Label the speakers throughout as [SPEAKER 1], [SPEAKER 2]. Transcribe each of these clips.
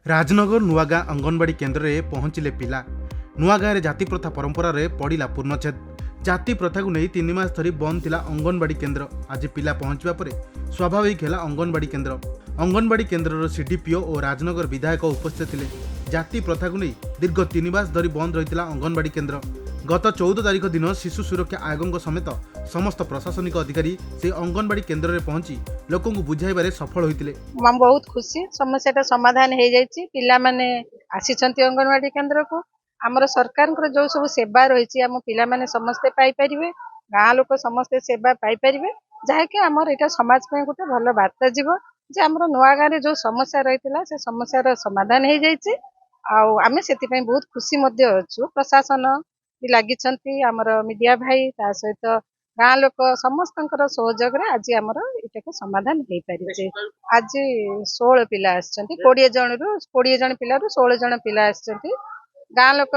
[SPEAKER 1] राजनगर नुआगाँ अंगनवाड़ी केन्द्र में पहुंचले पिला नुआगाँ में जाति प्रथा परंपरा रे पड़ा पूर्णछेद। जाति प्रथा को नहीं 3 मास धरी बंद थिला अंगनवाड़ी केन्द्र। आज पिला पहुंचवा पर स्वाभाविक है अंगनवाड़ी केन्द्र। अंगनवाड़ी केन्द्र सीडीपीओ और राजनगर विधायक उपस्थित थे। जाति प्रथा को नहीं दीर्घ 3 मास धरी बंद रही अंगनवाड़ी केन्द्र। गत 14 तारिख दिन शिशु सुरक्षा आयोग समेत समस्त प्रशासनिक अधिकारी से अंगनवाड़ी केन्द्र में पहुंची लोकों को बुझाइबारे सफल होते।
[SPEAKER 2] बहुत खुशी समस्या समाधान हो जाए। पिला माने आसीचंती अंगनवाड़ी केन्द्र को आमर सरकार जो सब सेवा रही आम पिला माने समस्ते पाइपर गाँ लोक समस्ते सेवा पाइपर जहाँकि आमर यहाँ समाज पे गोटे भल बार्ता जीव जे आम नुआ गाँव में जो समस्या रही से समस्यार समाधान हो जाए। आम से बहुत खुशी अच्छु। प्रशासन भी लगी आमर मीडिया भाई ता सहित गाँ लोक समस्त सहयोग आज आमर यहाँ समाधान हो पारे। आज 16 पिला आसछन्ति 20 जन पिला 16 जन पिला आसछन्ति। गाँ लोक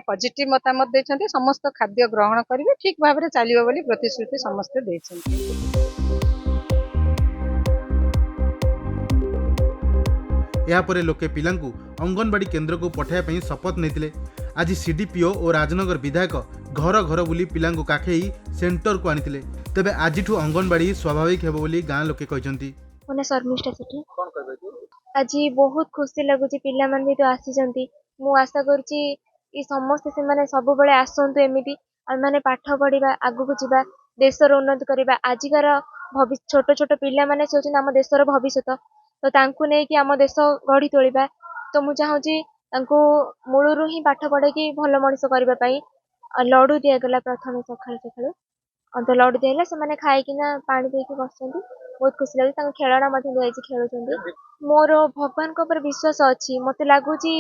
[SPEAKER 2] पॉजिटिव मतामत देछन्ति। समस्त खाद्य ग्रहण करिवे ठीक भाव में चलिबो बोली प्रतिश्रुति समस्त देछन्ति।
[SPEAKER 1] यापर लोके पिलांकु अंगनवाड़ी केन्द्र को पठाइबा शपथ नहीं। आज सीडीपीओ और राजनगर विधायक घर घर बुली पिलांकु काखेई सेंटर को आनिथिले। तेबे आजिठु अंगनवाड़ी स्वाभाविक हेबो बोली गाँ लोके कहजंती।
[SPEAKER 3] मने शर्मिष्ठा सेठी आज बहुत खुशी लगुच। पिला माने तो आसीचंती। मु आशा करूची ई समस्त से माने सब बेले आसंतु एमिति आ माने पाठ पढ़िबा आगु को जिबा देशर उन्नति करबा। आजिकार भविष्य छोट छोट पिला माने से होचन हम देशर भविष्य तो तांकु नै कि हम देश गढ़ी तोलिबा। तो मु चाहूची तांकु मूलरू ही पाठ पढ़े कि भल मଣିଷ करबा पई लड्डू दिया गला प्रथम सखाल सखाल तो लड्डू दिया से माने खाई किना पानी देके बसचंती। बहुत खुशी लगे। तांको खेलना मध्ये दियाई खेलुचंती। मोर भगवान को ऊपर विश्वास अछि। मते लागुची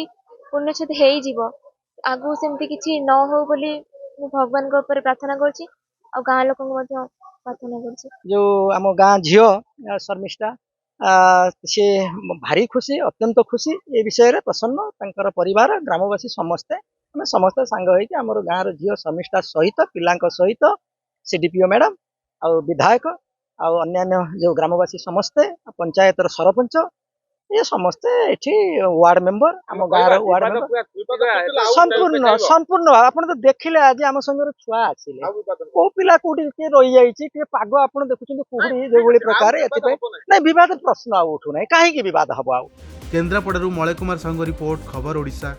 [SPEAKER 3] पुण्यछेद हेई जीवो आगु सेमती किछि न हो बोली मु भगवान को ऊपर प्रार्थना करछि और गाँ लोक को मध्ये प्रार्थना करछि।
[SPEAKER 4] जो आम गाँ झियो शर्मिष्ठा से भारी खुशी अत्यंत खुशी ए विषय रे प्रसन्न तांकर परिवार ग्रामवासी समस्ते आम समस्ते सांग होइके हमर गाँ रो झियो शर्मिष्ठा सहित पिलांक सहित सीडीपीओ मैडम आ विधायक आ अन्य जो ग्रामवासी समस्ते पंचायतर सरपंच ये समस्ते एठी वार्ड मेंबर आम गाँ रो वार्ड मेंबर संपूर्ण संपूर्ण आपन तो देखिले आज आम संगर छुआ आसिले को पिला कोठी के रहि जाईची के पाग आपन देखुछन कुहुडी जे बोली प्रकार एति पे नै विवाद प्रश्न आ उठु नै काहे की विवाद हबो।
[SPEAKER 1] केन्द्रापड़ारू मलय कुमार संघ रिपोर्ट खबर ओडिशा।